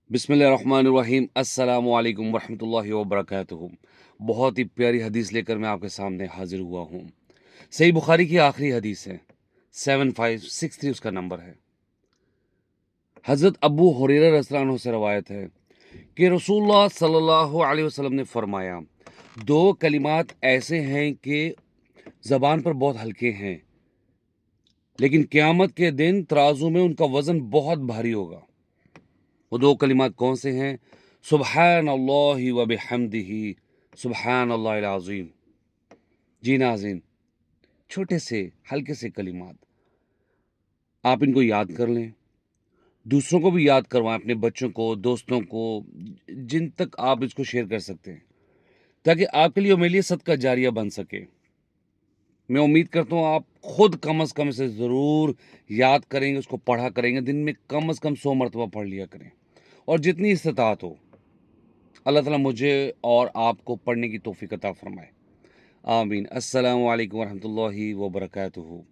बिस्मिल्लाहिर्रहमानिर्रहीम अस्सलामु अलैकुम वरहमतुल्लाहि वबरकातुहू। बहुत ही प्यारी हदीस लेकर मैं आपके सामने हाजिर हुआ हूँ। सही बुखारी की आखिरी हदीस है, 7563 उसका नंबर है। हज़रत अबू हुरैरा रज़ियल्लाहु अन्हु से रवायत है कि रसूलुल्लाह सल्लल्लाहु अलैहि वसल्लम ने फरमाया, दो कलिमात ऐसे हैं कि ज़बान पर बहुत हल्के हैं, लेकिन क़यामत के दिन तराजू में उनका वज़न बहुत भारी होगा। वो दो कलिमात कौन से हैं? सुबहानल्लाहि व बिहम्दिही, सुबहानल्लाहिल अज़ीम। जी नाज़रीन, छोटे से हल्के से कलिमात, आप इनको याद कर लें, दूसरों को भी याद करवाएं, अपने बच्चों को, दोस्तों को, जिन तक आप इसको शेयर कर सकते हैं, ताकि आपके लिए और मेरे लिए सदका जारिया बन सके। मैं उम्मीद करता हूँ आप खुद कम से कम इसे ज़रूर याद करेंगे, उसको पढ़ा करेंगे, दिन में कम से कम 100 मरतबा पढ़ लिया करें, और जितनी इस्तिताअत हो। अल्लाह ताला मुझे और आपको पढ़ने की तौफीक अता फरमाए। आमीन। अस्सलामु अलैकुम वरहमतुल्लाहि वबरकातुहू।